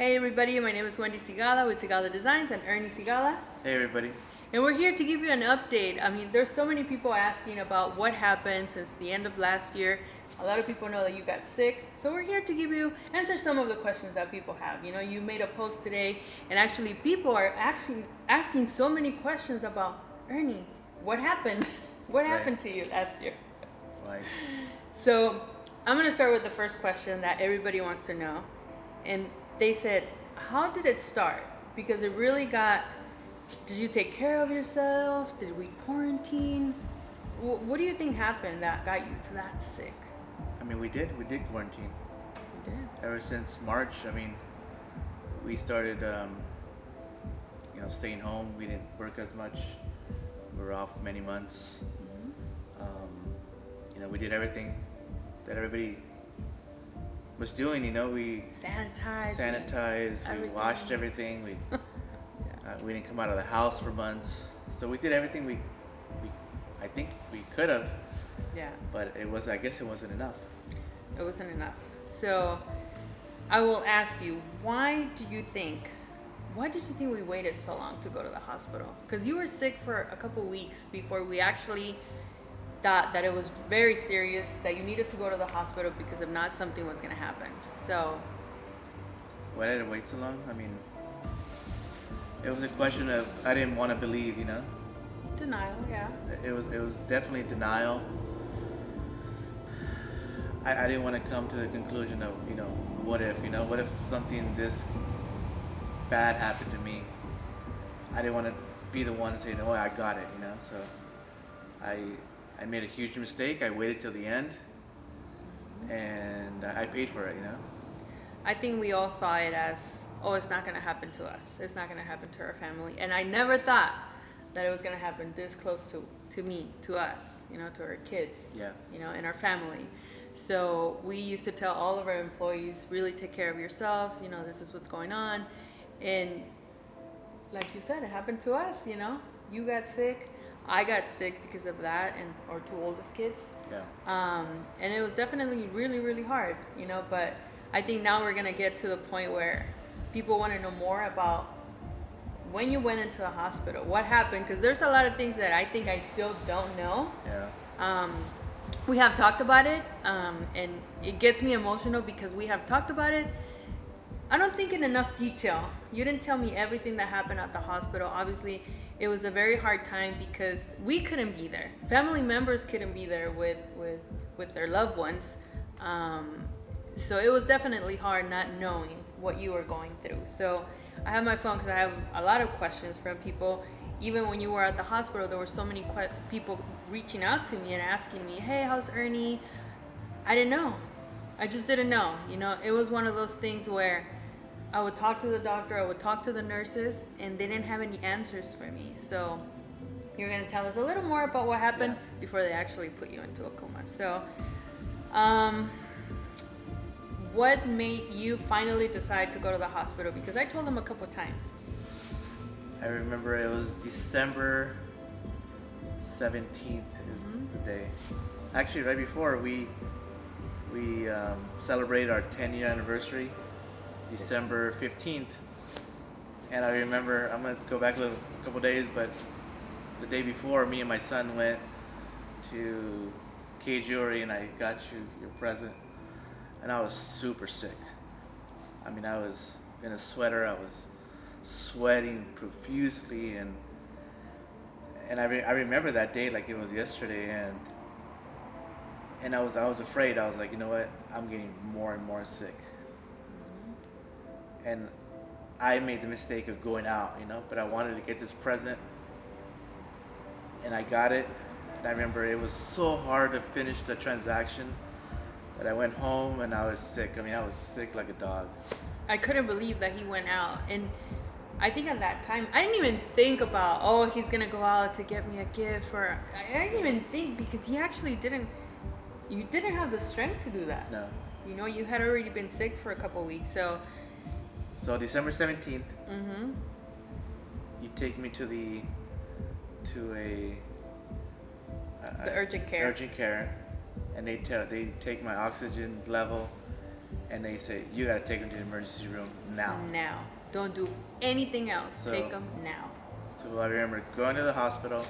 Hey everybody, my name is Wendy Sigala with Sigala Designs and Ernie Sigala. Hey everybody. And we're here to give you an update. I mean, there's so many people asking about what happened since the end of last year. A lot of people know that you got sick. So we're here to answer some of the questions that people have. You know, you made a post today and actually people are actually asking so many questions about Ernie, what happened? What happened to you last year? Like, So I'm gonna start with the first question that everybody wants to know. And they said, how did it start? Because it really did you take care of yourself? Did we quarantine? What do you think happened that got you that sick? I mean, we did quarantine. You did. Ever since March, I mean, we started, staying home. We didn't work as much. We were off many months. We did everything that everybody was doing. We sanitized. we washed everything. We didn't come out of the house for months. So we did everything I think we could have. Yeah. But I guess it wasn't enough. It wasn't enough. So I will ask you, why did you think we waited so long to go to the hospital? Because you were sick for a couple weeks before we actually thought that it was very serious, that you needed to go to the hospital because if not, something was going to happen. So why did it wait so long? I mean, it was a question of I didn't want to believe, Denial, yeah. It was definitely denial. I didn't want to come to the conclusion of, what if something this bad happened to me? I didn't want to be the one to say, no, I got it, So I made a huge mistake. I waited till the end, and I paid for it, I think we all saw it as, oh, it's not going to happen to us. It's not going to happen to our family. And I never thought that it was going to happen this close to me, to us, to our kids, Yeah. And our family. So we used to tell all of our employees, really take care of yourselves. This is what's going on. And like you said, it happened to us, You got sick. I got sick because of that and our two oldest kids. Yeah. And it was definitely really, really hard, but I think now we're going to get to the point where people want to know more about when you went into the hospital, what happened, because there's a lot of things that I think I still don't know. Yeah. We have talked about it, and it gets me emotional because we have talked about it. I don't think in enough detail. You didn't tell me everything that happened at the hospital. Obviously, it was a very hard time because we couldn't be there. Family members couldn't be there with their loved ones. So it was definitely hard not knowing what you were going through. So I have my phone because I have a lot of questions from people. Even when you were at the hospital, there were so many people reaching out to me and asking me, hey, how's Ernie? I didn't know. I just didn't know. It was one of those things where I would talk to the doctor, I would talk to the nurses, and they didn't have any answers for me. So you're going to tell us a little more about what happened before they actually put you into a coma. So what made you finally decide to go to the hospital? Because I told them a couple times. I remember it was December 17th is the day. Actually, right before we celebrated our 10-year anniversary, December 15th. And I remember, I'm going to go back a couple days, but the day before, me and my son went to K Jewelry and I got you your present. And I was super sick. I mean, I was in a sweater, I was sweating profusely, and I remember that day like it was yesterday, and I was afraid. I was like, you know what, I'm getting more and more sick. And I made the mistake of going out, but I wanted to get this present, and I got it. And I remember it was so hard to finish the transaction that I went home and I was sick. I mean, I was sick like a dog. I couldn't believe that he went out. And I think at that time, I didn't even think about, oh, he's going to go out to get me a gift. I didn't even think, because he actually you didn't have the strength to do that. No. You had already been sick for a couple weeks. So December 17th, you take me to the urgent care. And they take my oxygen level, and they say you got to take him to the emergency room now. Now. Don't do anything else. So- Take him now. So I remember going to the hospital.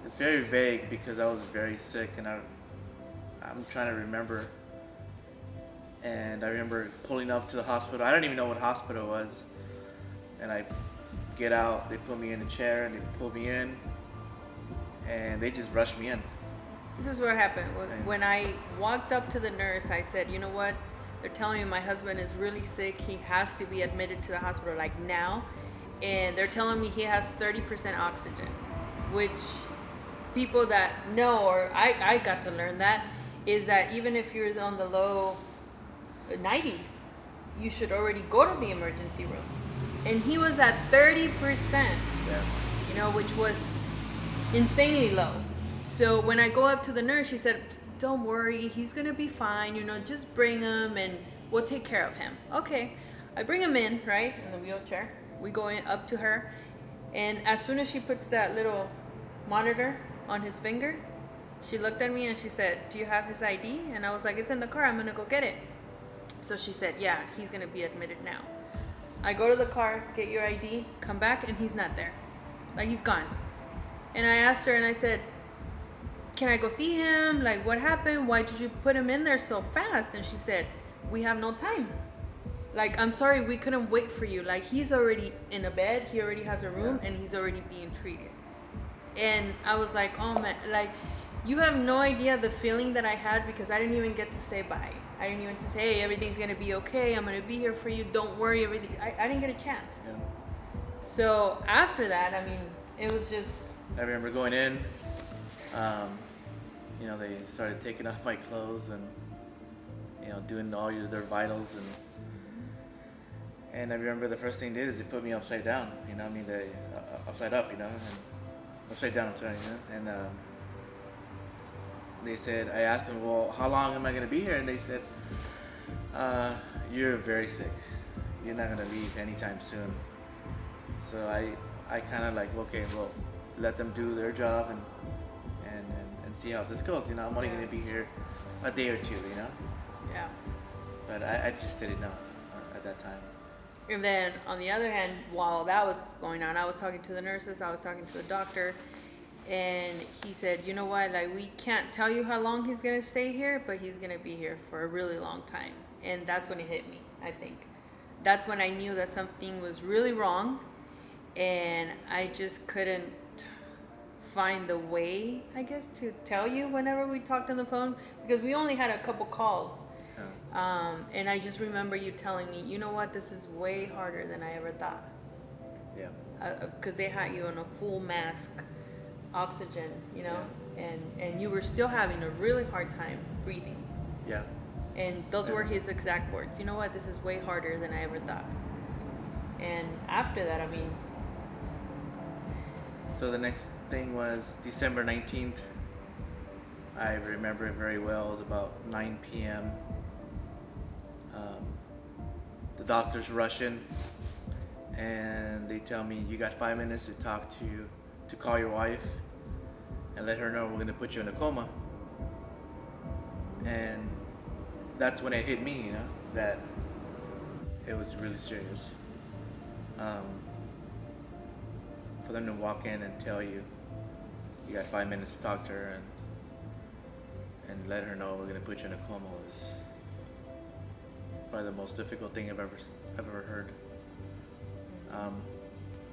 It's very vague because I was very sick, and I'm trying to remember. And I remember pulling up to the hospital. I don't even know what hospital it was. And I get out. They put me in a chair and they pull me in, and they just rushed me in. This is what happened. Right. When I walked up to the nurse, I said, you know what? They're telling me my husband is really sick. He has to be admitted to the hospital like now. And they're telling me he has 30% oxygen, which people that know, or I got to learn that, is that even if you're on the low 90s, you should already go to the emergency room. And he was at 30%, Yeah. you know, which was insanely low. So when I go up to the nurse, she said, don't worry, he's gonna be fine, you know, just bring him and we'll take care of him. Okay, I bring him in, right, in the wheelchair. We go in up to her, and as soon as she puts that little monitor on his finger, she looked at me and she said, do you have his ID? And I was like, it's in the car, I'm gonna go get it. So she said, yeah, he's gonna be admitted now. I go to the car, get your ID, come back, and he's not there. Like, he's gone. And I asked her and I said, can I go see him? Like, what happened? Why did you put him in there so fast? And she said, we have no time. Like, I'm sorry, we couldn't wait for you. Like, he's already in a bed, he already has a room, and he's already being treated. And I was like, oh man, like, you have no idea the feeling that I had, because I didn't even get to say bye. I didn't even get to say, hey, everything's gonna be okay, I'm gonna be here for you, don't worry, everything. I didn't get a chance. Yeah. So after that, I mean, it was just, I remember going in. You know, they started taking off my clothes and, you know, doing all their vitals, and I remember the first thing they did is they put me upside down. You know, I mean, they upside up. You know, and upside down. I'm sorry. You know? And they said, I asked them, well, how long am I going to be here? And they said, you're very sick. You're not going to leave anytime soon. So I kind of like, okay, well, let them do their job and see how this goes. You know, I'm only going to be here a day or two, you know? yeah. But I just didn't know at that time. And then on the other hand, while that was going on, I was talking to the nurses, I was talking to the doctor, and he said, you know what, like, we can't tell you how long he's gonna stay here, but he's gonna be here for a really long time. And that's when it hit me, I think. That's when I knew that something was really wrong, and I just couldn't find the way, I guess, to tell you whenever we talked on the phone, because we only had a couple calls. And I just remember you telling me, you know what, this is way harder than I ever thought. Yeah. Because they had you on a full mask, oxygen, you know, and you were still having a really hard time breathing. Yeah. And those were his exact words. You know what, this is way harder than I ever thought. And after that, I mean. So the next thing was December 19th. I remember it very well. It was about 9 p.m. The doctors rush in and they tell me, you got 5 minutes to talk to call your wife and let her know we're going to put you in a coma. And that's when it hit me, you know, that it was really serious. For them to walk in and tell you, you got 5 minutes to talk to her and let her know we're going to put you in a coma was probably the most difficult thing I've ever heard.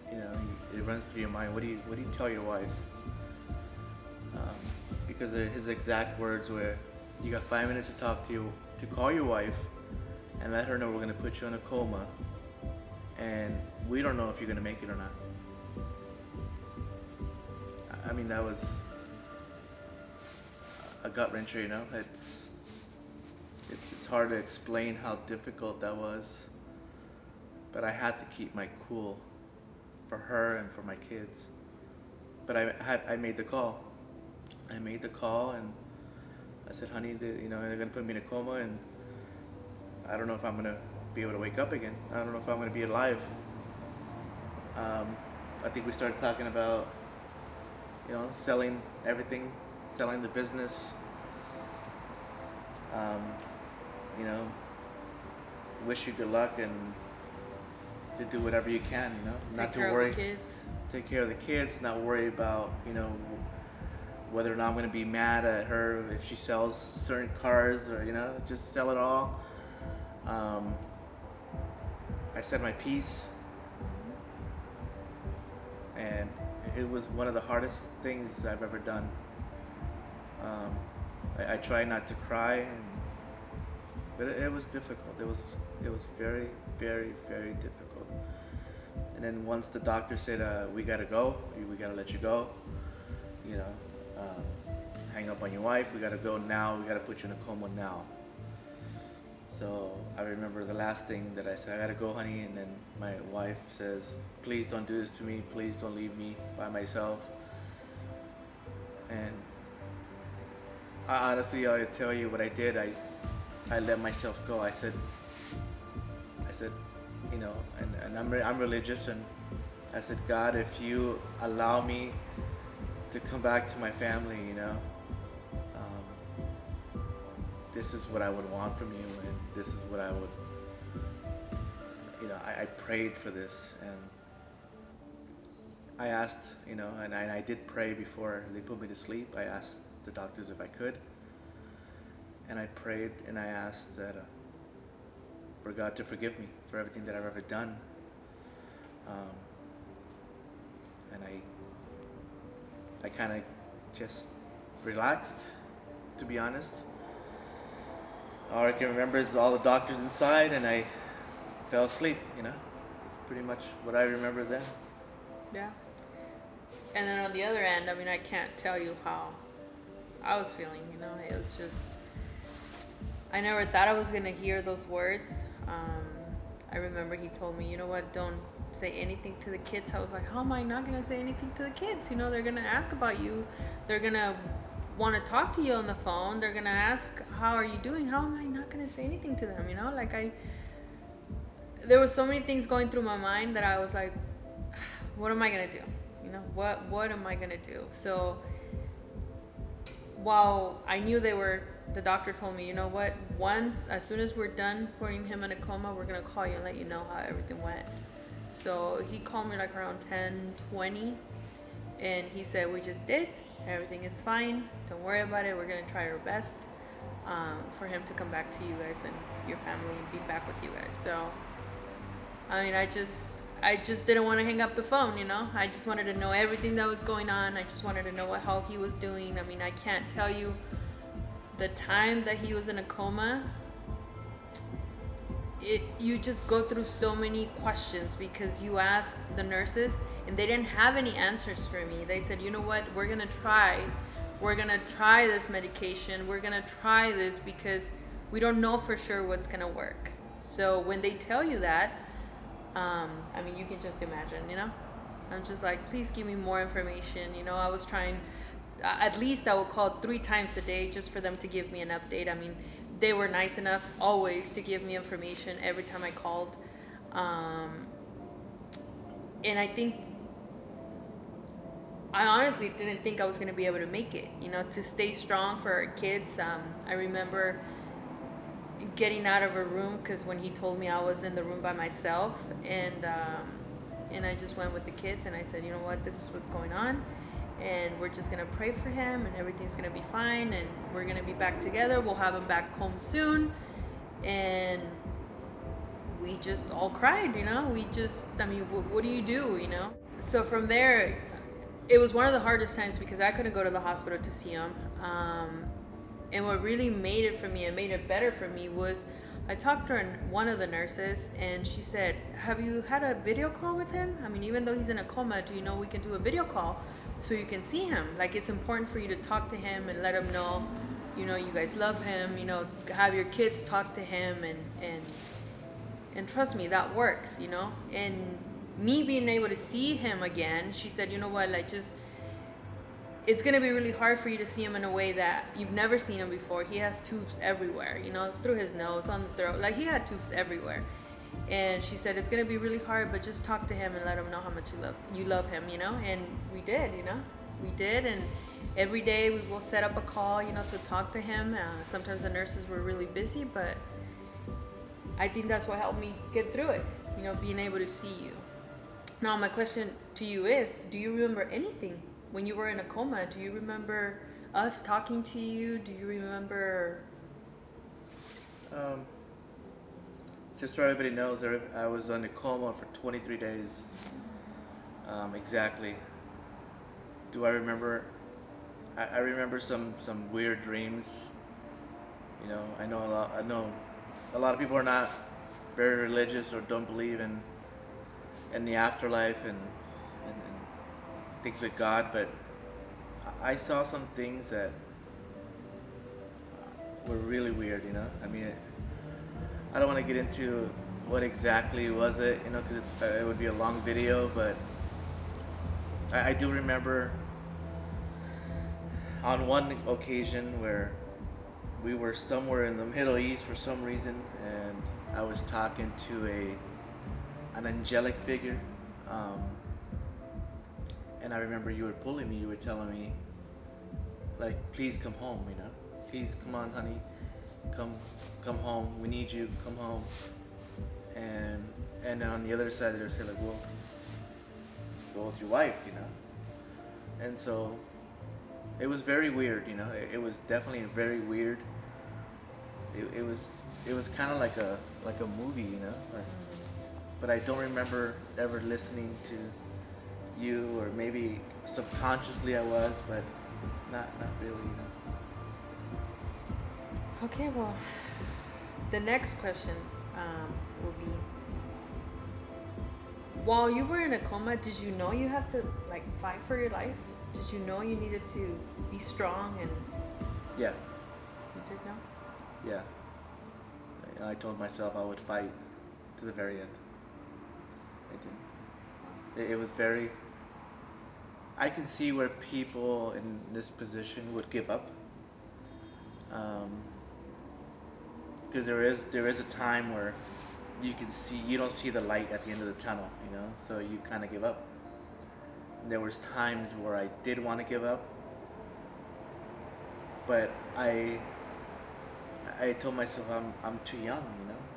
You know, it runs through your mind. What do you tell your wife? Because his exact words were, you got 5 minutes to call your wife and let her know we're going to put you in a coma, and we don't know if you're going to make it or not. I mean, that was a gut wrencher, you know. It's hard to explain how difficult that was, but I had to keep my cool for her and for my kids. But I made the call. I made the call and I said, honey, you know, they're gonna put me in a coma, and I don't know if I'm gonna be able to wake up again. I don't know if I'm gonna be alive. I think we started talking about, you know, selling everything, selling the business. You know, wish you good luck and to do whatever you can, you know, not to worry. Take care of the kids, not worry about, you know, whether or not I'm going to be mad at her if she sells certain cars, or, you know, just sell it all. I said my piece, and it was one of the hardest things I've ever done. I tried not to cry, but it was difficult. It was very, very, very difficult. And then once the doctor said, we gotta go, we gotta let you go, you know, hang up on your wife, we gotta go now, we gotta put you in a coma now. So I remember the last thing that I said, I gotta go, honey, and then my wife says, please don't do this to me, please don't leave me by myself. And honestly, I'll tell you what I did. I let myself go. I said, you know, and I'm religious, and I said, God, if you allow me to come back to my family, you know, this is what I would want from you, and this is what I would, you know, I prayed for this, and I asked, you know, and I did pray before they put me to sleep. I asked the doctors if I could, and I prayed and I asked that for God to forgive me for everything that I've ever done, and I kind of just relaxed, to be honest. All I can remember is all the doctors inside, and I fell asleep, you know. It's pretty much what I remember then. Yeah. And then on the other end, I mean, I can't tell you how I was feeling, you know. It was just, I never thought I was going to hear those words. I remember he told me, you know what, don't say anything to the kids. I was like, how am I not going to say anything to the kids? You know, they're going to ask about you. They're going to want to talk to you on the phone. They're going to ask, how are you doing? How am I not going to say anything to them? You know, like there were so many things going through my mind that I was like, what am I going to do? You know, what am I going to do? So while I knew the doctor told me, you know what, as soon as we're done putting him in a coma, we're going to call you and let you know how everything went. So he called me like around 10:20, and he said, we just did. Everything is fine. Don't worry about it. We're going to try our best for him to come back to you guys and your family and be back with you guys. So, I mean, I just didn't want to hang up the phone, you know. I just wanted to know everything that was going on. I just wanted to know how he was doing. I mean, I can't tell you the time that he was in a coma. You just go through so many questions because you ask the nurses and they didn't have any answers for me. They said, you know what, we're gonna try this medication, we're gonna try this because we don't know for sure what's gonna work. So when they tell you that, I mean, you can just imagine, you know. I'm just like, please give me more information. You know, I was trying, at least I would call 3 times a day just for them to give me an update. I mean, they were nice enough always to give me information every time I called. And I honestly didn't think I was going to be able to make it, you know, to stay strong for our kids. I remember getting out of a room because when he told me, I was in the room by myself, and I just went with the kids and I said, you know what, this is what's going on, and we're just gonna pray for him and everything's gonna be fine, and we're gonna be back together. We'll have him back home soon. And we just all cried, you know. I mean, what do, you know? So from there, it was one of the hardest times because I couldn't go to the hospital to see him. And what really made it for me and made it better for me was I talked to one of the nurses, and she said, have you had a video call with him? I mean, even though he's in a coma, do you know we can do a video call so you can see him? Like, it's important for you to talk to him and let him know, you know, you guys love him, you know, have your kids talk to him, and trust me, that works, you know. And me being able to see him again, she said, you know what, like, it's going to be really hard for you to see him in a way that you've never seen him before. He has tubes everywhere, you know, through his nose, on the throat. Like, he had tubes everywhere. And she said, it's going to be really hard, but just talk to him and let him know how much you love him, you know. And we did, you know. We did. And every day we will set up a call, you know, to talk to him. Sometimes the nurses were really busy, but I think that's what helped me get through it, being able to see you. Now, my question to you is, do you remember anything when you were in a coma? Do you remember us talking to you? Do you remember? Just so everybody knows, I was in a coma for 23 days. Exactly. Do I remember? I remember some weird dreams. I know a lot of people are not very religious or don't believe in the afterlife and things with God, but I saw some things that were really weird. I mean, I don't want to get into what exactly was it, because it would be a long video, but I do remember on one occasion where we were somewhere in the Middle East for some reason, and I was talking to an angelic figure, and I remember you were pulling me. You were telling me, like, please come home. Please come on, honey, come home. We need you. Come home. And then on the other side, they were saying, like, well, go with your wife. And so it was very weird. It was definitely very weird. It was kind of like a movie, but I don't remember ever listening to you, or maybe subconsciously I was, but not really. Okay, well, the next question will be: while you were in a coma, did you know you had to fight for your life? Did you know you needed to be strong? And yeah, you did know? Yeah. I told myself I would fight to the very end. I did. It was very. I can see where people in this position would give up. Because there is a time where you don't see the light at the end of the tunnel, so you kind of give up. And there was times where I did want to give up, but I told myself I'm too young,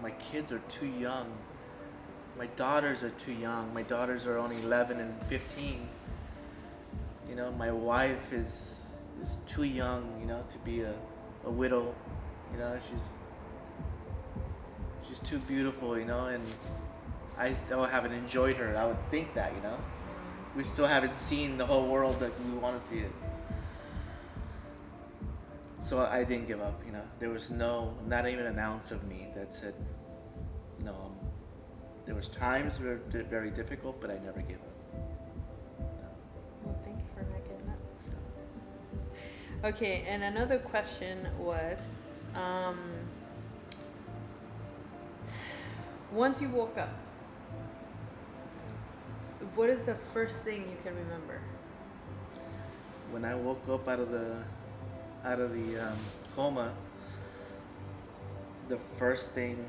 my kids are too young, my daughters are too young, my daughters are only 11 and 15, my wife is too young, to be a widow, she's too beautiful, and I still haven't enjoyed her. I would think that, we still haven't seen the whole world that we want to see it. So I didn't give up, There was not even an ounce of me that said no. There was times where it was very difficult, but I never gave up. Well, thank you for not giving up. Okay, and another question was, once you woke up, what is the first thing you can remember? When I woke up out of the coma, the first thing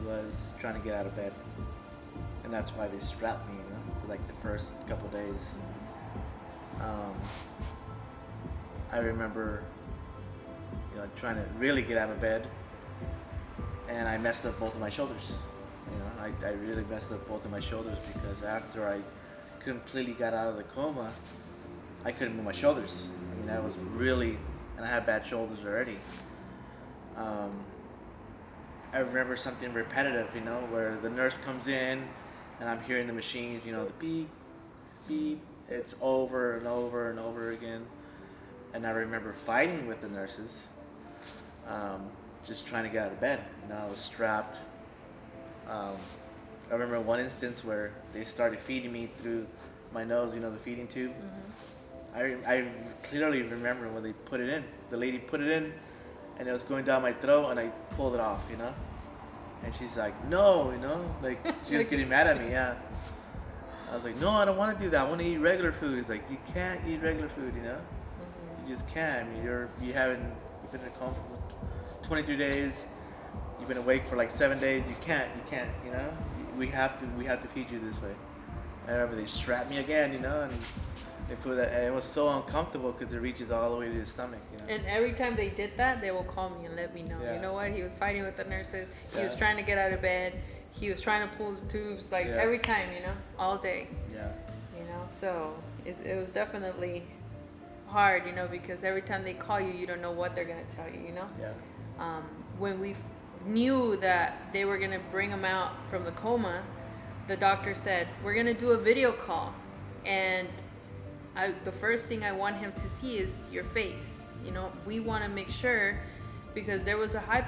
was trying to get out of bed, and that's why they strapped me, for like the first couple days. I remember, trying to really get out of bed, and I messed up both of my shoulders. I really messed up both of my shoulders, because after I completely got out of the coma, I couldn't move my shoulders. I was really, and I had bad shoulders already. I remember something repetitive, where the nurse comes in, and I'm hearing the machines, the beep, beep. It's over and over and over again. And I remember fighting with the nurses, just trying to get out of bed. I was strapped. I remember one instance where they started feeding me through my nose, the feeding tube. Mm-hmm. I clearly remember when they put it in. The lady put it in, and it was going down my throat, and I pulled it off, And she's like, no, she was getting mad at me, yeah. I was like, no, I don't want to do that. I want to eat regular food. He's like, you can't eat regular food, Mm-hmm. You just can't. You've been in a coma for 23 days. You've been awake for like 7 days. You can't, We have to feed you this way. I remember they strapped me again, and They put that, and it was so uncomfortable because it reaches all the way to his stomach. You know? And every time they did that, they will call me and let me know. Yeah. You know what? He was fighting with the nurses. He was Yeah. trying to get out of bed. He was trying to pull the tubes, like Yeah. every time, you know, all day. Yeah. You know, so it was definitely hard, you know, because every time they call you, you don't know what they're gonna tell you, you know. Yeah. When we knew that they were gonna bring him out from the coma, the doctor said, "We're gonna do a video call, and the first thing I want him to see is your face. You know, we want to make sure, because there was a high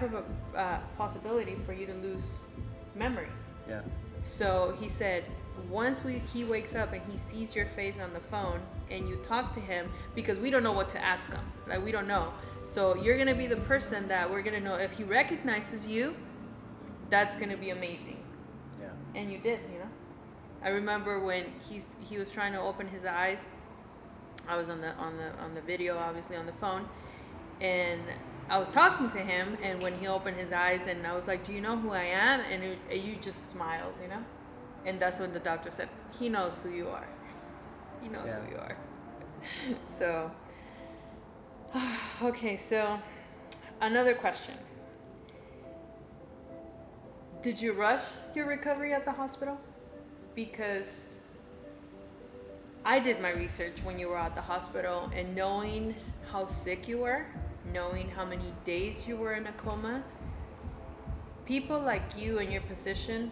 possibility for you to lose memory." Yeah. So he said, once he wakes up and he sees your face on the phone and you talk to him, because we don't know what to ask him, like we don't know. So you're gonna be the person that we're gonna know. If he recognizes you, that's gonna be amazing. Yeah. And you did, you know. I remember when he was trying to open his eyes. I was on the video, obviously on the phone, and I was talking to him. And when he opened his eyes, and I was like, "Do you know who I am?" And you just smiled, you know. And that's when the doctor said, "He knows who you are. He knows Yeah. who you are." So, okay. So, another question: did you rush your recovery at the hospital? Because I did my research when you were at the hospital, and knowing how sick you were, knowing how many days you were in a coma, people like you in your position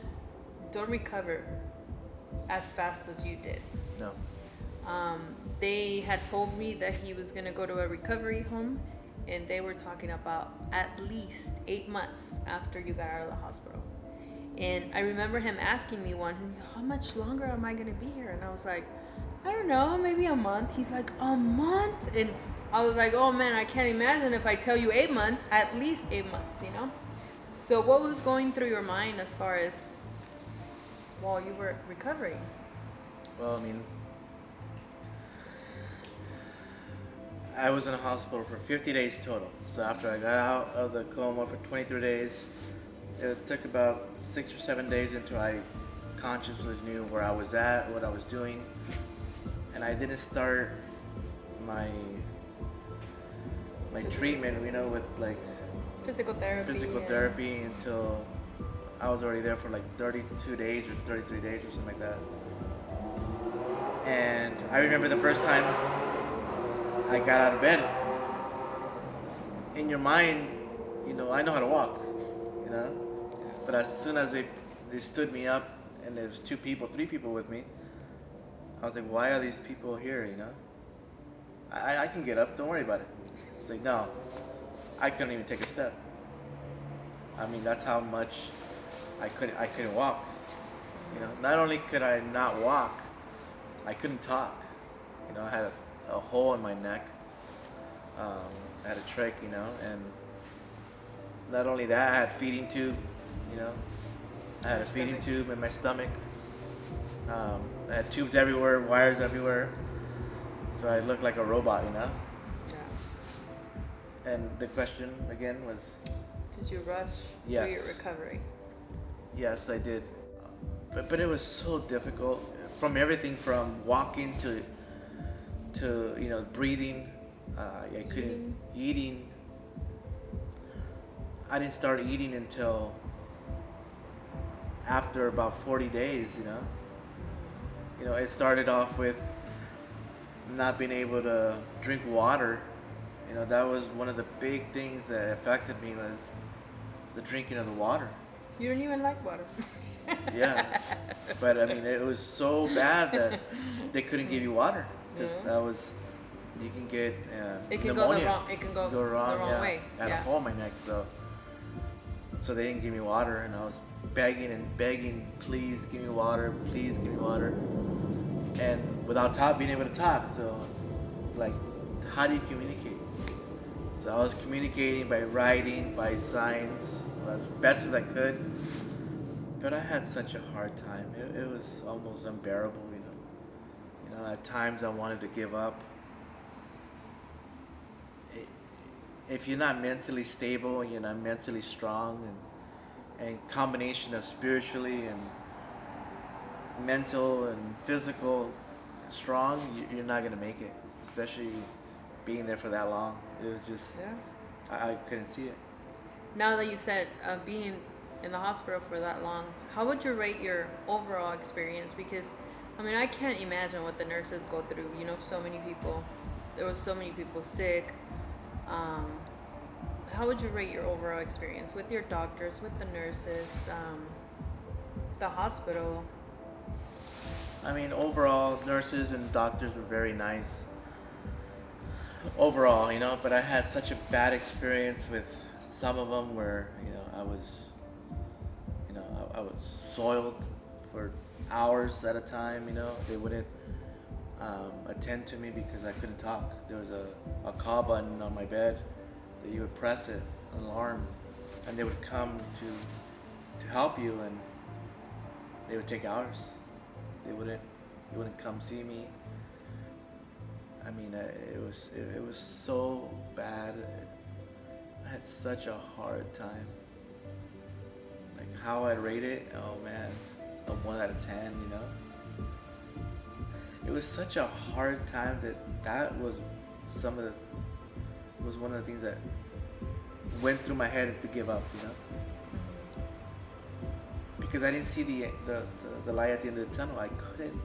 don't recover as fast as you did. No. They had told me that he was going to go to a recovery home, and they were talking about at least 8 months after you got out of the hospital. And I remember him asking me one, "How much longer am I going to be here?" And I was like, "I don't know, maybe a month." He's like, "A month?" And I was like, "Oh man, I can't imagine if I tell you 8 months, at least 8 months, you know?" So what was going through your mind as far as while you were recovering? Well, I mean, I was in a hospital for 50 days total. So after I got out of the coma for 23 days, it took about 6 or 7 days until I consciously knew where I was at, what I was doing. And I didn't start my treatment, you know, with like Physical therapy. until I was already there for like 32 days or 33 days or something like that. And I remember the first time I got out of bed. In your mind, you know, I know how to walk, you know, but as soon as they stood me up and there was 2 people, 3 people with me, I was like, why are these people here, you know? I can get up, don't worry about it. It's like, no, I couldn't even take a step. I mean, that's how much I couldn't walk. You know, not only could I not walk, I couldn't talk. You know, I had a hole in my neck. I had a trach, you know, and not only that, I had a feeding tube, you know. I had a feeding tube in my stomach. I had tubes everywhere, wires everywhere. So I looked like a robot, you know. Yeah. And the question again was, Did you rush Yes. through your recovery? yes, I did. But it was so difficult, from everything from walking to you know, breathing. I couldn't eating. I didn't start eating until after about 40 days, you know. You know, it started off with not being able to drink water. You know, that was one of the big things that affected me, was the drinking of the water. You don't even like water. Yeah, but I mean, it was so bad that they couldn't give you water, because Yeah. that was, you can get It can pneumonia. go the wrong yeah. way. I had a Yeah. hole in my neck, so they didn't give me water, and I was begging and begging, please give me water, please give me water, and without being able to talk. So, like, how do you communicate? So I was communicating by writing, by signs, as best as I could. But I had such a hard time. It was almost unbearable, you know. You know, at times I wanted to give up. If you're not mentally stable and you're not mentally strong, and combination of spiritually and mental and physical, strong, you're not gonna make it, especially being there for that long. It was just, Yeah. I couldn't see it. Now that you said being in the hospital for that long, how would you rate your overall experience? Because, I mean, I can't imagine what the nurses go through. You know, so many people, there was so many people sick. Um, how would you rate your overall experience with your doctors, with the nurses, the hospital? I mean, overall, nurses and doctors were very nice. Overall, but I had such a bad experience with some of them where, I was soiled for hours at a time. They wouldn't attend to me because I couldn't talk. There was a call button on my bed that you would press it, an alarm, and they would come to help you, and they would take hours. They wouldn't come see me. I mean, it was so bad. I had such a hard time. Like how I rate it, oh man, a 1 out of 10. It was such a hard time that was was one of the things that went through my head to give up. Because I didn't see the light at the end of the tunnel. I couldn't.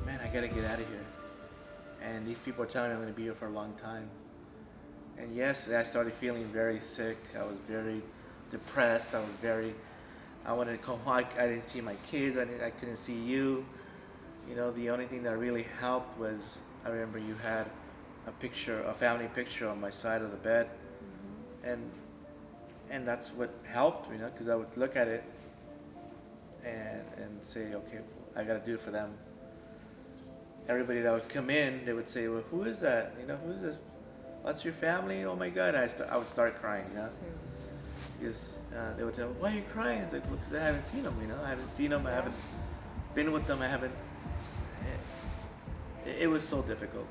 Man, I gotta get out of here. And these people are telling me I'm gonna be here for a long time. And yes, I started feeling very sick. I was very depressed. I wanted to come home. I didn't see my kids. I couldn't see you. The only thing that really helped was I remember you had a family picture on my side of the bed, and that's what helped, because I would look at it and say, okay, I gotta do it for them. Everybody that would come in, they would say, well, who is that? Who is this? That's your family? Oh my God! I would start crying, because they would tell me, why are you crying? It's like, well, because I haven't seen them, I haven't seen them. I haven't been with them. I haven't. It was so difficult.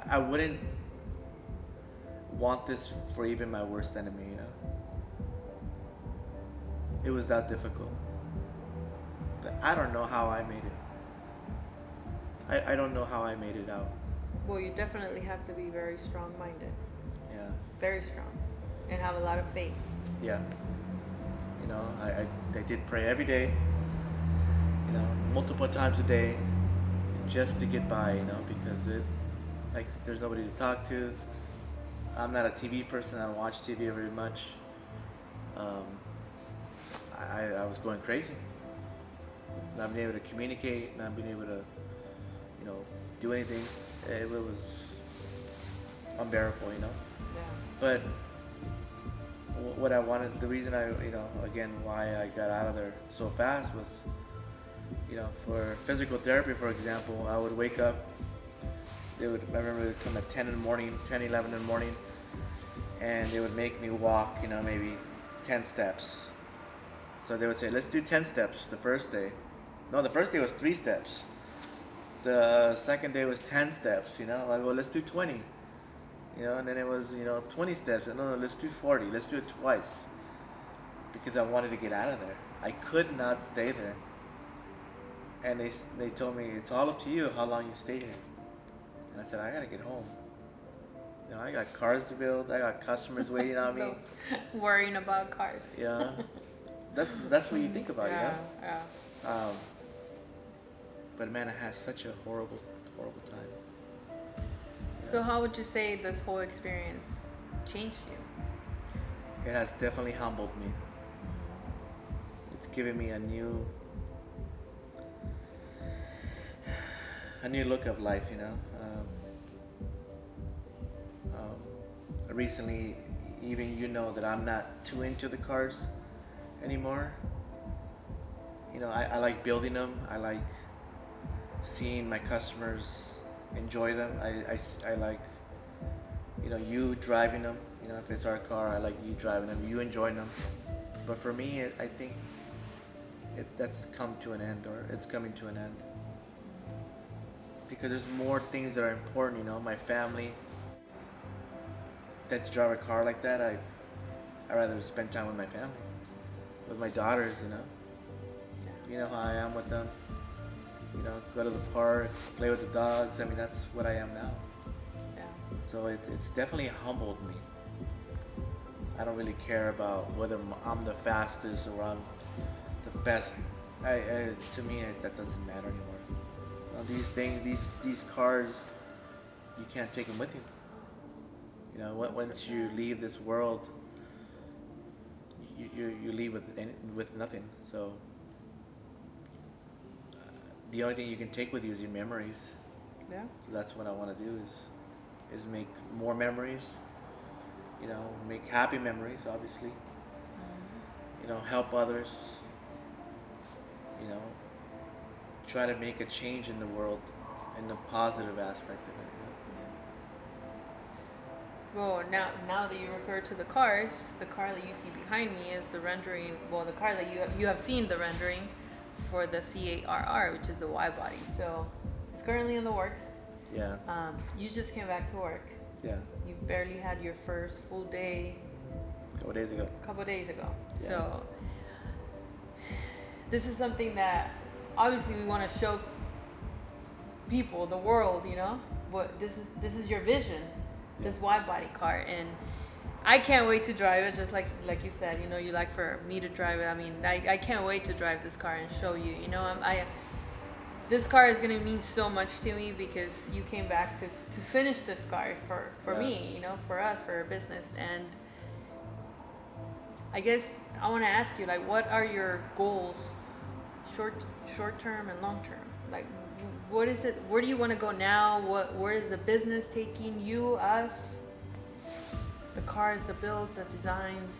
I wouldn't want this for even my worst enemy, It was that difficult. But I don't know how I made it. I don't know how I made it out. Well, you definitely have to be very strong-minded. Yeah. Very strong. And have a lot of faith. Yeah. I did pray every day, multiple times a day, just to get by, because there's nobody to talk to. I'm not a TV person. I don't watch TV very much. I was going crazy. Not being able to communicate, not being able to, do anything. It was unbearable, Yeah. But what I wanted, the reason again, why I got out of there so fast was, for physical therapy, for example, I would wake up. I remember they would come at 10 in the morning, 10, 11 in the morning, and they would make me walk, maybe 10 steps. So they would say, let's do 10 steps the first day. No, the first day was 3 steps. The second day was 10 steps, I go, let's do 20. And then it was, 20 steps. And no, let's do 40. Let's do it twice. Because I wanted to get out of there. I could not stay there. And they told me, it's all up to you how long you stay here. And I said, I gotta get home. I got cars to build. I got customers waiting on me. Worrying about cars. Yeah. That's what you think about, Yeah. But man, I had such a horrible, horrible time. So how would you say this whole experience changed you? It has definitely humbled me. It's given me a new look of life, recently, even that I'm not too into the cars anymore. I like building them. I like seeing my customers enjoy them. I like, you driving them. If it's our car, I like you driving them, you enjoying them. But for me, I think that's come to an end, or it's coming to an end. Because there's more things that are important, my family. Than to drive a car like that, I'd rather spend time with my family, with my daughters. You know how I am with them. you know, go to the park, play with the dogs. I mean, that's what I am now. Yeah. So it's definitely humbled me. I don't really care about whether I'm the fastest or I'm the best. To me, that doesn't matter anymore. These things, these cars, you can't take them with you. You know, once you leave this world, you leave with nothing. So the only thing you can take with you is your memories. Yeah. So that's what I want to do is make more memories. You know, make happy memories, obviously. You know, help others. You know, try to make a change in the world in the positive aspect of it. Well, now that you refer to the cars, the car that you see behind me is the rendering. Well, the car that you have seen the rendering for the C8RR, which is the Y body. So it's currently in the works. Yeah. You just came back to work. Yeah. You barely had your first full day. A couple days ago. Yeah. So this is something that obviously we want to show people, the world, you know, what this is your vision, this wide body car, and I can't wait to drive it. Just like you said, you know, you like for me to drive it. I mean, I can't wait to drive this car and show you. You know, this car is gonna mean so much to me because you came back to finish this car for me, you know, for us, for our business. And I guess I want to ask you, like, what are your goals, short term and long term? Like, what is it? Where do you want to go now? Where is the business taking you, us? The cars, the builds, the designs.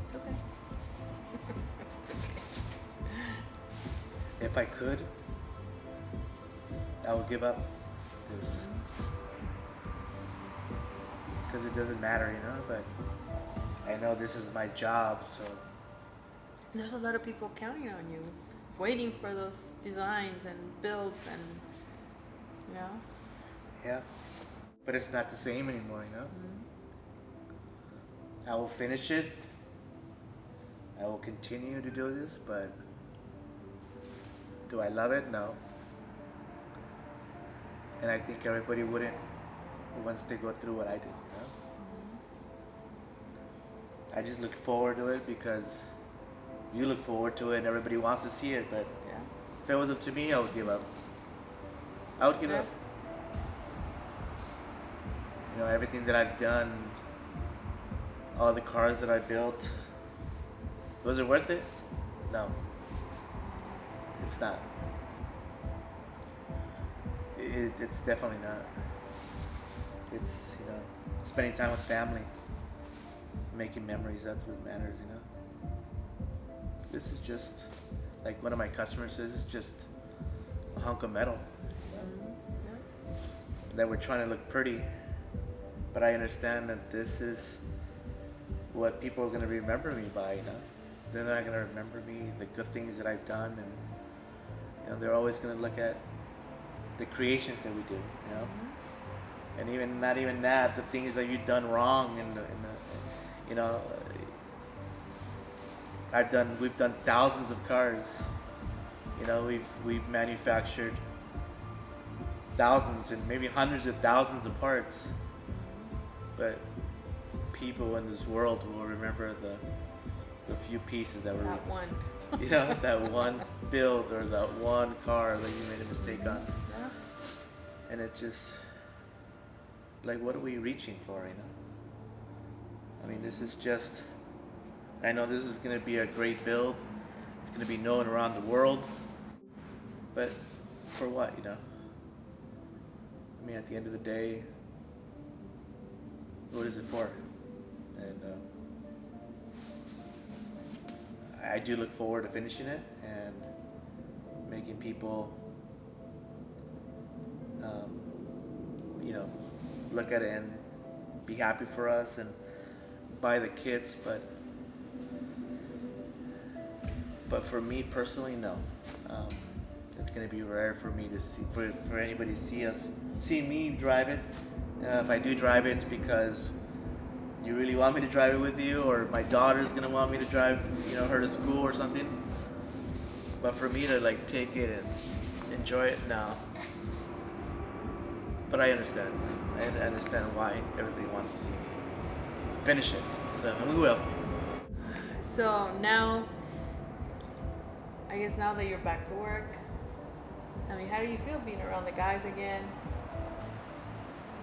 It's okay. If I could, I would give up this because it doesn't matter, you know. But I know this is my job, so There's a lot of people counting on you, waiting for those designs and builds, and you know. yeah. But it's not the same anymore, you know. I will finish it. I will continue to do this, but do I love it? No. And I think everybody wouldn't once they go through what I did, you know? I just look forward to it because you look forward to it and everybody wants to see it, but Yeah. if it was up to me, I would give up. I would give up. You know, everything that I've done, all the cars that I built, was it worth it? No. It's not. It's definitely not. It's, you know, spending time with family, making memories, that's what matters, you know. This is just, like one of my customers says, it's just a hunk of metal, you know? That we're trying to look pretty, but I understand that this is what people are going to remember me by, you know. They're not going to remember me, the good things that I've done, and you know, they're always going to look at the creations that we do, you know. And even not even that, the things that you've done wrong, in the you know, we've done thousands of cars, you know. We've manufactured thousands and maybe hundreds of thousands of parts, but people in this world will remember the few pieces that were That one. you know, that one build or that one car that you made a mistake on. Yeah. And it's just like, what are we reaching for, you know? I mean, this is just, I know this is going to be a great build. It's going to be known around the world. But for what, you know? I mean, at the end of the day, what is it for? And I do look forward to finishing it and making people, you know, look at it and be happy for us and buy the kits. But for me personally, no. It's going to be rare for me to see, for anybody to see me drive it. If I do drive it, it's because you really want me to drive it with you, or my daughter's going to want me to drive, you know, her to school or something. But for me to like take it and enjoy it now, but I understand. I understand why everybody wants to see me finish it. So we will. So now, I guess now that you're back to work, I mean, how do you feel being around the guys again?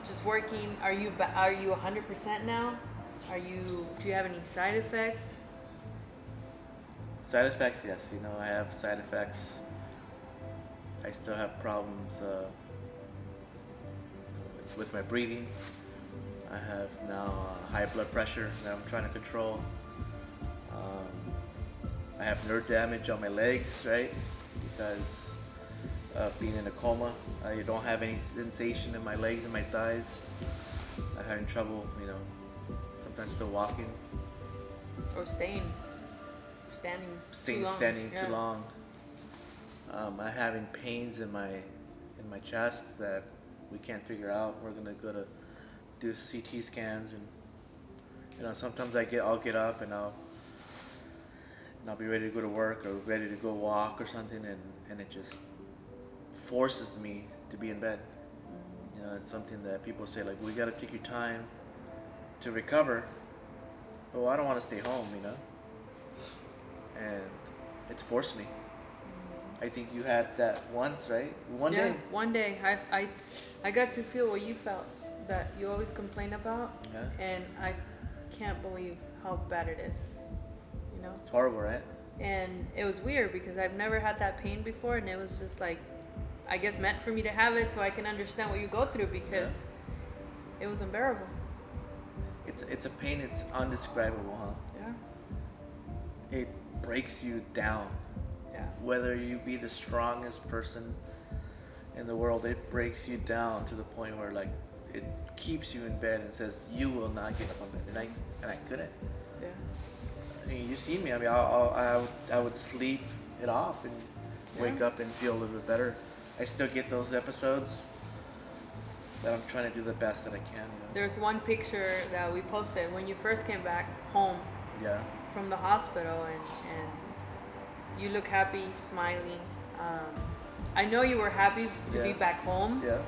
Just working. Are you 100% now? Do you have any side effects? Side effects, yes. You know, I have side effects. I still have problems with my breathing. I have now high blood pressure that I'm trying to control. I have nerve damage on my legs, right? Because being in a coma, I don't have any sensation in my legs and my thighs. I'm having trouble, you know, sometimes still walking. Or standing too long. Standing Yeah. too long. I'm having pains in my chest that we can't figure out. We're gonna go to do CT scans, and you know, sometimes I'll get up and I'll be ready to go to work or ready to go walk or something, and it just forces me to be in bed. You know, it's something that people say like, we gotta take your time to recover. Well, I don't want to stay home, you know, and it's forced me. I think you had that once, right? One day. One day, I got to feel what you felt, that you always complain about, Yeah. and I can't believe how bad it is. You know. It's horrible, right? And it was weird because I've never had that pain before, and it was just like, I guess meant for me to have it so I can understand what you go through, because it was unbearable. It's a pain. It's undescribable, huh? Yeah. It breaks you down. Yeah. Whether you be the strongest person in the world, it breaks you down to the point where like it keeps you in bed and says you will not get up on bed, and I couldn't. Yeah. I mean, you see me. I mean, I would sleep it off and wake up and feel a little bit better. I still get those episodes, but I'm trying to do the best that I can. You know? There's one picture that we posted when you first came back home Yeah. from the hospital, and you look happy, smiling. I know you were happy to be back home, Yeah.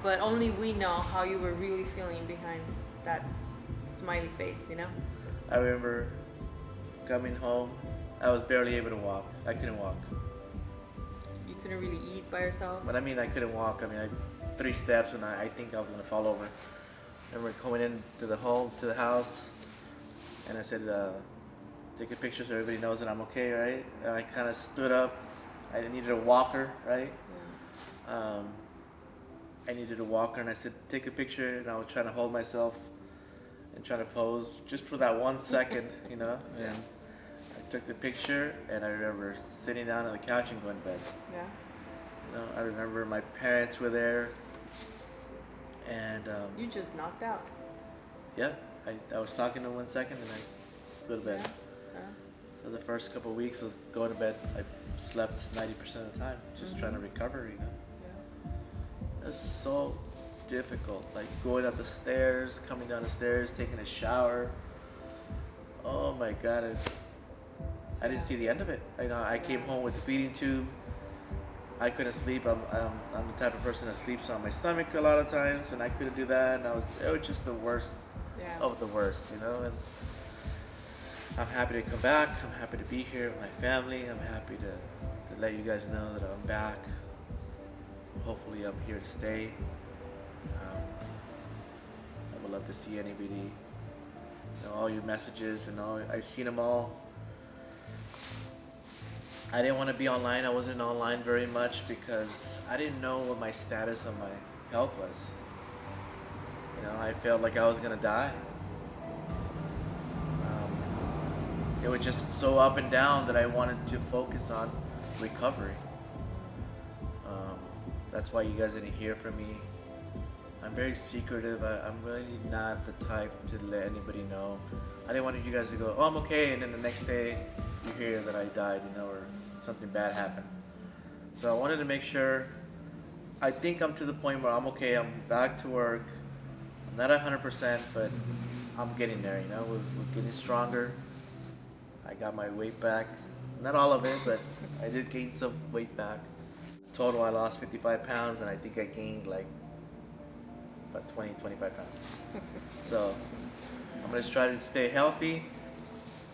but only we know how you were really feeling behind that smiley face, you know? I remember coming home. I was barely able to walk. I couldn't walk. You couldn't really eat by yourself. But I mean, I couldn't walk. I mean, 3 steps and I think I was gonna fall over. I remember coming into the house, and I said, take a picture so everybody knows that I'm okay, right? And I kind of stood up. I needed a walker, right? Yeah. I needed a walker, and I said, take a picture, and I was trying to hold myself and trying to pose just for that 1 second, you know? Yeah. And I took the picture, and I remember sitting down on the couch and going to bed. Yeah. You know, I remember my parents were there, and You just knocked out. yeah, I was talking to them 1 second, and I go to bed. Yeah. So the first couple of weeks was go to bed. I slept 90% of the time, just trying to recover, you know. Yeah. It's so difficult, like going up the stairs, coming down the stairs, taking a shower. Oh my God, I didn't see the end of it. I came home with a feeding tube. I couldn't sleep. I'm the type of person that sleeps on my stomach a lot of times, and I couldn't do that. And it was just the worst of the worst, you know. And I'm happy to come back. I'm happy to be here with my family. I'm happy to let you guys know that I'm back. Hopefully, I'm here to stay. I would love to see anybody. You know, all your messages and all. I've seen them all. I didn't want to be online. I wasn't online very much because I didn't know what my status of my health was. You know, I felt like I was gonna die. It was just so up and down that I wanted to focus on recovery. That's why you guys didn't hear from me. I'm very secretive. I'm really not the type to let anybody know. I didn't want you guys to go, oh, I'm okay, and then the next day you hear that I died, you know, or something bad happened. So I wanted to make sure. I think I'm to the point where I'm okay. I'm back to work. I'm not 100%, but I'm getting there, you know. We're getting stronger. I got my weight back Not all of it, but I did gain some weight back. Total, I lost 55 pounds, and I think I gained like about 25 pounds. So I'm gonna try to stay healthy.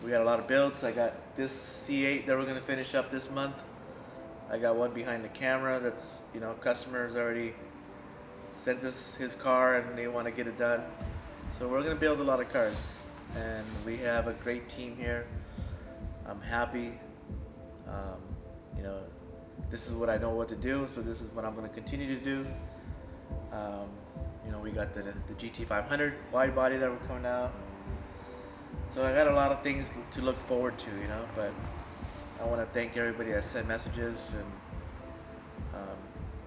We got a lot of builds. I got this C8 that we're gonna finish up this month. I got one behind the camera that's, customers already sent us his car and they want to get it done. So we're gonna build a lot of cars, and we have a great team here. I'm happy. Um, you know, this is what I know what to do, so this is what I'm gonna continue to do. We got the GT500 wide body that we're coming out. So I got a lot of things to look forward to, but I want to thank everybody that sent messages and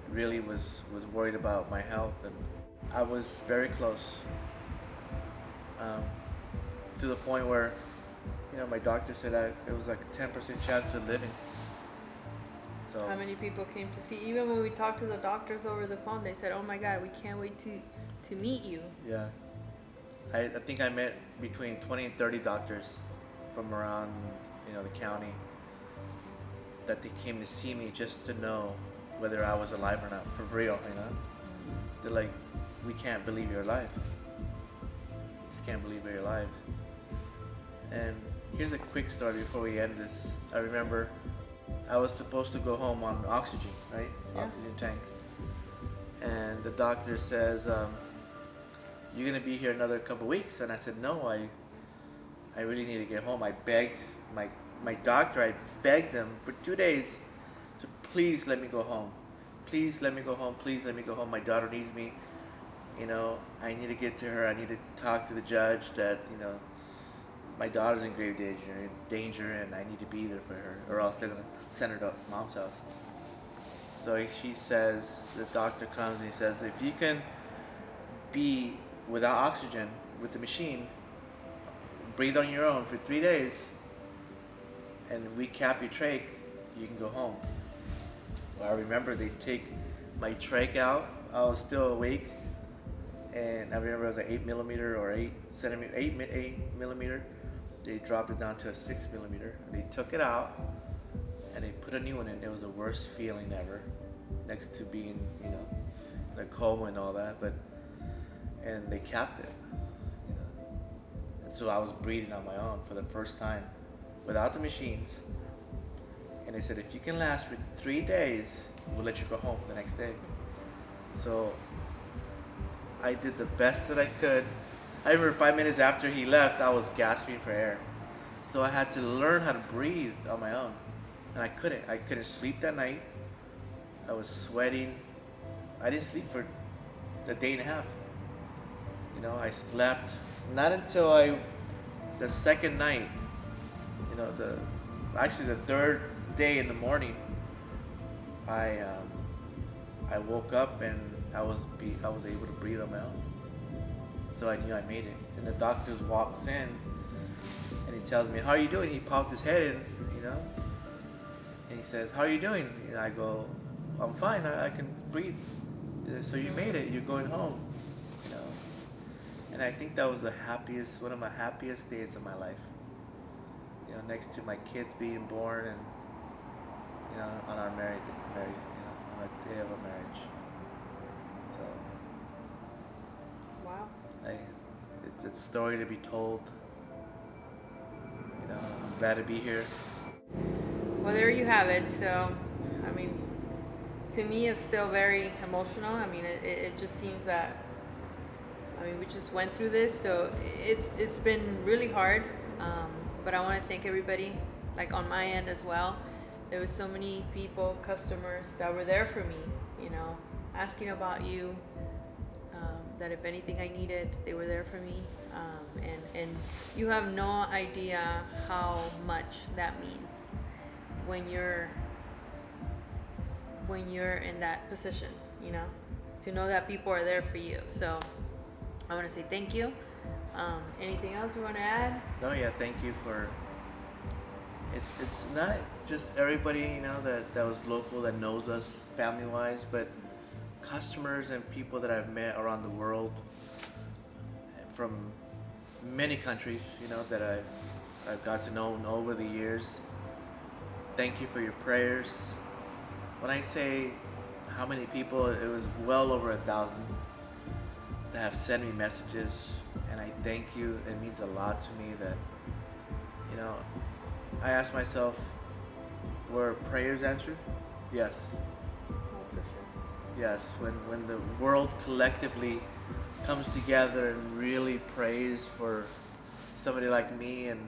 really was worried about my health, and I was very close to the point where, my doctor said it was like a 10% chance of living. So How many people came to see? Even when we talked to the doctors over the phone, they said, "Oh my God, we can't wait to meet you." yeah, I think I met between 20 and 30 doctors from around, the county, that they came to see me just to know whether I was alive or not, for real, They're like, "We can't believe you're alive. Just can't believe you're alive." And here's a quick story before we end this. I remember I was supposed to go home on oxygen, right? Yeah. Oxygen tank. And the doctor says, "You're gonna be here another couple weeks." And I said, "No, I really need to get home." I begged my doctor, I begged him for 2 days to please let me go home. Please let me go home. Please let me go home. My daughter needs me. I need to get to her. I need to talk to the judge that, my daughter's in grave danger, and I need to be there for her, or else they're gonna send her to mom's house. So she says, the doctor comes and he says, "If you can be without oxygen with the machine, breathe on your own for 3 days, and we cap your trach, you can go home." Well, I remember they take my trach out. I was still awake, and I remember it was an 8mm or 8 millimeter. They dropped it down to a 6mm. They took it out and they put a new one in. It was the worst feeling ever, next to being, in a coma and all that. And they capped it. And so I was breathing on my own for the first time, without the machines. And they said, "If you can last for 3 days, we'll let you go home the next day." So I did the best that I could. I remember 5 minutes after he left, I was gasping for air. So I had to learn how to breathe on my own. And I couldn't sleep that night. I was sweating. I didn't sleep for a day and a half. I slept not until the second night, actually the third day in the morning, I woke up and I was able to breathe on my own. So I knew I made it. And the doctor walks in and he tells me, "How are you doing?" He popped his head in, and he says, "How are you doing?" And I go, "I'm fine. I can breathe." "So you made it. You're going home." And I think that was one of my happiest days of my life. Next to my kids being born, and on our married, on our day of our marriage. So Wow. it's a story to be told. I'm glad to be here. Well, there you have it. So, to me, it's still very emotional. It just seems that, we just went through this, so it's been really hard. But I want to thank everybody, like on my end as well. There were so many people, customers that were there for me, asking about you. That if anything I needed, they were there for me. And you have no idea how much that means when you're in that position, to know that people are there for you. So I want to say thank you. Anything else you want to add? No, yeah, thank you for it's not just everybody, that was local, that knows us family-wise, but customers and people that I've met around the world from many countries, that I've got to know over the years. Thank you for your prayers. When I say how many people, it was well over 1,000 that have sent me messages, and I thank you. It means a lot to me that, you know, I ask myself, were prayers answered? Yes. Oh, for sure. Yes, when the world collectively comes together and really prays for somebody like me, and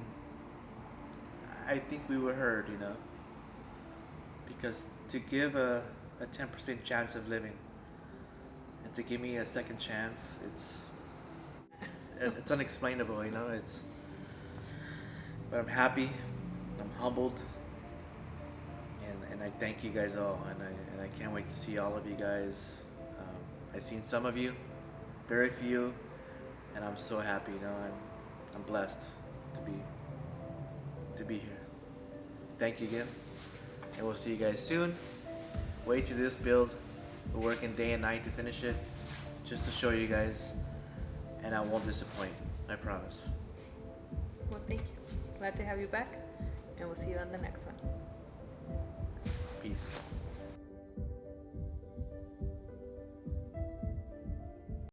I think we were heard, you know, because to give a 10% chance of living and to give me a second chance, it's unexplainable, you know. But I'm happy, I'm humbled, and I thank you guys all, and I can't wait to see all of you guys. I've seen some of you, very few, and I'm so happy. You know, I'm blessed to be here. Thank you again, and we'll see you guys soon. Wait till this build. We're working day and night to finish it, just to show you guys, and I won't disappoint. I promise. Well, thank you. Glad to have you back, and we'll see you on the next one.